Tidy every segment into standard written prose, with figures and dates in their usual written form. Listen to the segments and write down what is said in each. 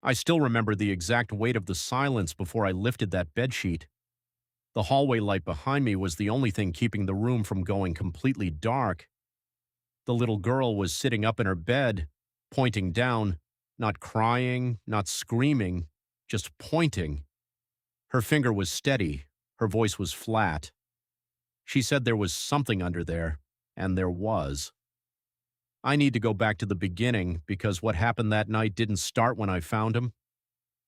I still remember the exact weight of the silence before I lifted that bedsheet. The hallway light behind me was the only thing keeping the room from going completely dark. The little girl was sitting up in her bed, pointing down, not crying, not screaming, just pointing. Her finger was steady, her voice was flat. She said there was something under there, and there was. I need to go back to the beginning because what happened that night didn't start when I found him.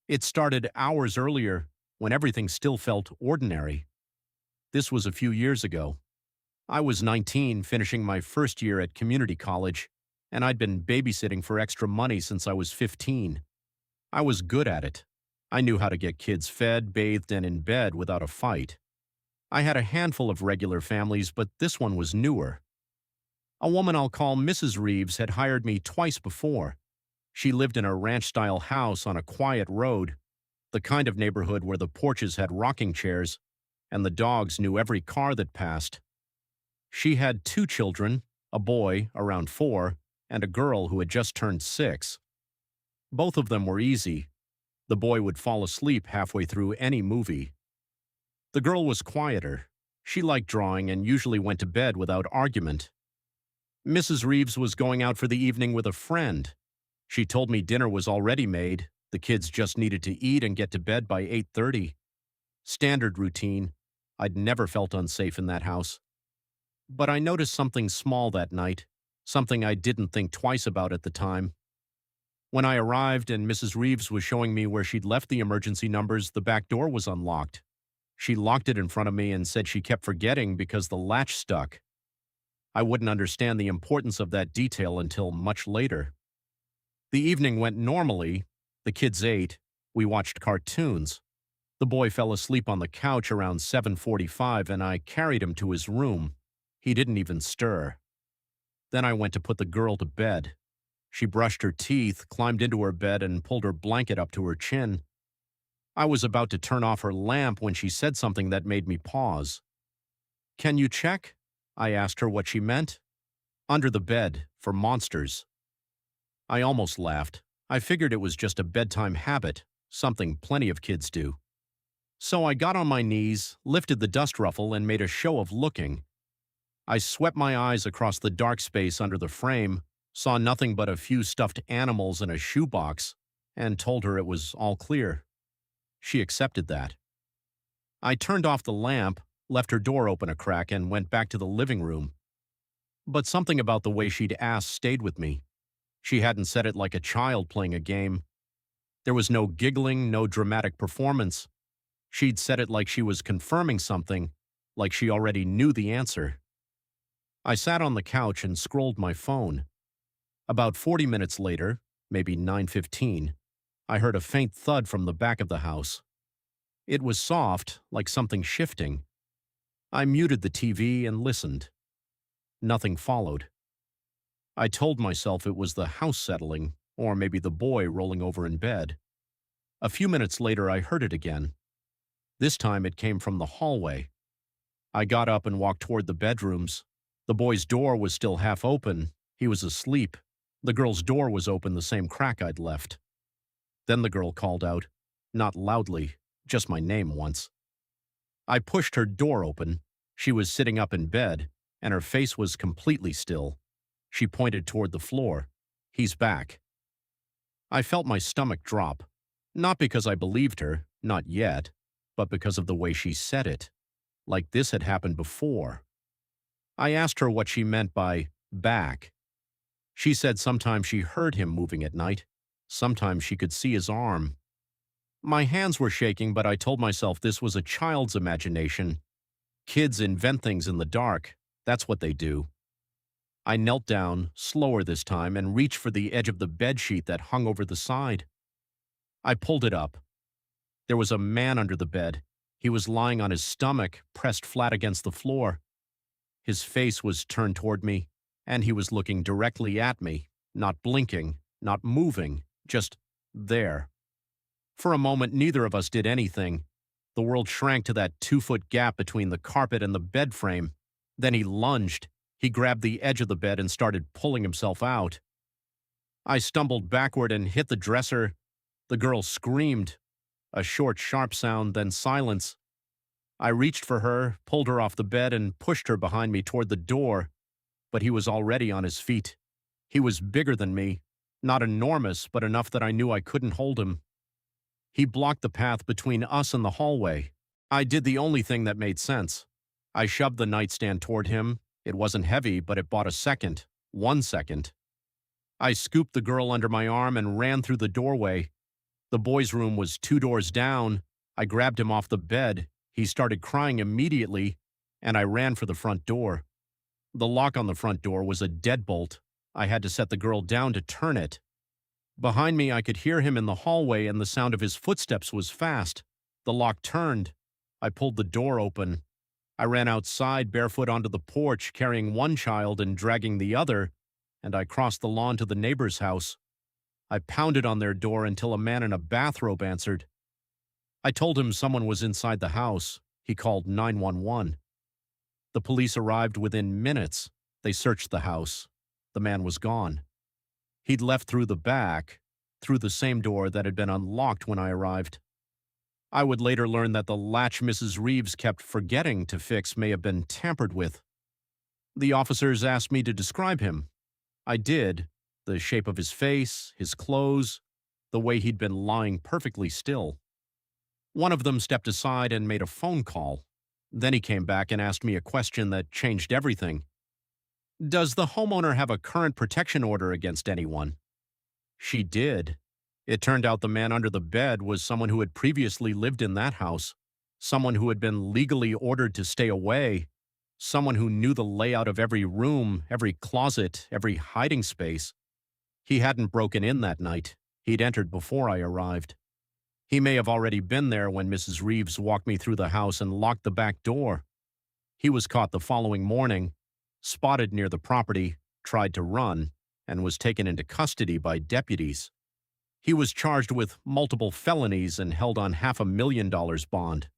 It started hours earlier when everything still felt ordinary. This was a few years ago. I was 19, finishing my first year at community college, and I'd been babysitting for extra money since I was 15. I was good at it. I knew how to get kids fed, bathed, and in bed without a fight. I had a handful of regular families, but this one was newer. A woman I'll call Mrs. Reeves had hired me twice before. She lived in a ranch-style house on a quiet road, the kind of neighborhood where the porches had rocking chairs, and the dogs knew every car that passed. She had 2 children, a boy, around 4, and a girl who had just turned 6. Both of them were easy. The boy would fall asleep halfway through any movie. The girl was quieter. She liked drawing and usually went to bed without argument. Mrs. Reeves was going out for the evening with a friend. She told me dinner was already made. The kids just needed to eat and get to bed by 8:30. Standard routine. I'd never felt unsafe in that house. But I noticed something small that night, something I didn't think twice about at the time. When I arrived and Mrs. Reeves was showing me where she'd left the emergency numbers, the back door was unlocked. She locked it in front of me and said she kept forgetting because the latch stuck. I wouldn't understand the importance of that detail until much later. The evening went normally. The kids ate. We watched cartoons. The boy fell asleep on the couch around 7:45 and I carried him to his room. He didn't even stir. Then I went to put the girl to bed. She brushed her teeth, climbed into her bed, and pulled her blanket up to her chin. I was about to turn off her lamp when she said something that made me pause. "Can you check?" I asked her what she meant. "Under the bed, for monsters." I almost laughed. I figured it was just a bedtime habit, something plenty of kids do. So I got on my knees, lifted the dust ruffle, and made a show of looking. I swept my eyes across the dark space under the frame, saw nothing but a few stuffed animals in a shoebox, and told her it was all clear. She accepted that. I turned off the lamp, left her door open a crack, and went back to the living room. But something about the way she'd asked stayed with me. She hadn't said it like a child playing a game. There was no giggling, no dramatic performance. She'd said it like she was confirming something, like she already knew the answer. I sat on the couch and scrolled my phone. About 40 minutes later, maybe 9:15, I heard a faint thud from the back of the house. It was soft, like something shifting. I muted the TV and listened. Nothing followed. I told myself it was the house settling, or maybe the boy rolling over in bed. A few minutes later, I heard it again. This time it came from the hallway. I got up and walked toward the bedrooms. The boy's door was still half open. He was asleep. The girl's door was open the same crack I'd left. Then the girl called out, not loudly, just my name once. I pushed her door open. She was sitting up in bed, and her face was completely still. She pointed toward the floor. "He's back." I felt my stomach drop, not because I believed her, not yet, but because of the way she said it, like this had happened before. I asked her what she meant by back. She said sometimes she heard him moving at night, sometimes she could see his arm. My hands were shaking, but I told myself this was a child's imagination. Kids invent things in the dark. That's what they do. I knelt down, slower this time, and reached for the edge of the bedsheet that hung over the side. I pulled it up. There was a man under the bed. He was lying on his stomach, pressed flat against the floor. His face was turned toward me, and he was looking directly at me, not blinking, not moving, just there. For a moment, neither of us did anything. The world shrank to that 2-foot gap between the carpet and the bed frame. Then he lunged. He grabbed the edge of the bed and started pulling himself out. I stumbled backward and hit the dresser. The girl screamed. A short, sharp sound, then silence. I reached for her, pulled her off the bed, and pushed her behind me toward the door, but he was already on his feet. He was bigger than me, not enormous, but enough that I knew I couldn't hold him. He blocked the path between us and the hallway. I did the only thing that made sense. I shoved the nightstand toward him. It wasn't heavy, but it bought a second. 1 second. I scooped the girl under my arm and ran through the doorway. The boy's room was 2 doors down. I grabbed him off the bed. He started crying immediately, and I ran for the front door. The lock on the front door was a deadbolt. I had to set the girl down to turn it. Behind me, I could hear him in the hallway, and the sound of his footsteps was fast. The lock turned. I pulled the door open. I ran outside barefoot onto the porch, carrying one child and dragging the other, and I crossed the lawn to the neighbor's house. I pounded on their door until a man in a bathrobe answered. I told him someone was inside the house. He called 911. The police arrived within minutes. They searched the house. The man was gone. He'd left through the back, through the same door that had been unlocked when I arrived. I would later learn that the latch Mrs. Reeves kept forgetting to fix may have been tampered with. The officers asked me to describe him. I did. The shape of his face, his clothes, the way he'd been lying perfectly still. One of them stepped aside and made a phone call. Then he came back and asked me a question that changed everything. Does the homeowner have a current protection order against anyone? She did. It turned out the man under the bed was someone who had previously lived in that house, someone who had been legally ordered to stay away, someone who knew the layout of every room, every closet, every hiding space. He hadn't broken in that night. He'd entered before I arrived. He may have already been there when Mrs. Reeves walked me through the house and locked the back door. He was caught the following morning, spotted near the property, tried to run, and was taken into custody by deputies. He was charged with multiple felonies and held on $500,000 bond.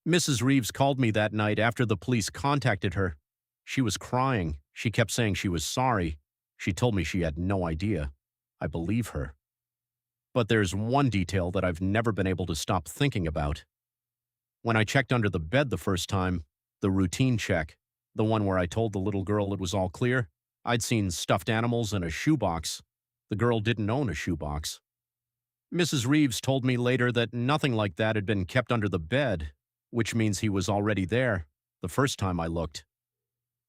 Mrs. Reeves called me that night after the police contacted her. She was crying. She kept saying she was sorry. She told me she had no idea. I believe her. But there's one detail that I've never been able to stop thinking about. When I checked under the bed the first time, the routine check, the one where I told the little girl it was all clear, I'd seen stuffed animals and a shoebox. The girl didn't own a shoebox. Mrs. Reeves told me later that nothing like that had been kept under the bed, which means he was already there the first time I looked.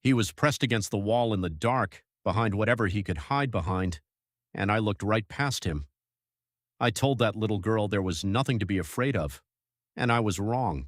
He was pressed against the wall in the dark, behind whatever he could hide behind, and I looked right past him. I told that little girl there was nothing to be afraid of, and I was wrong.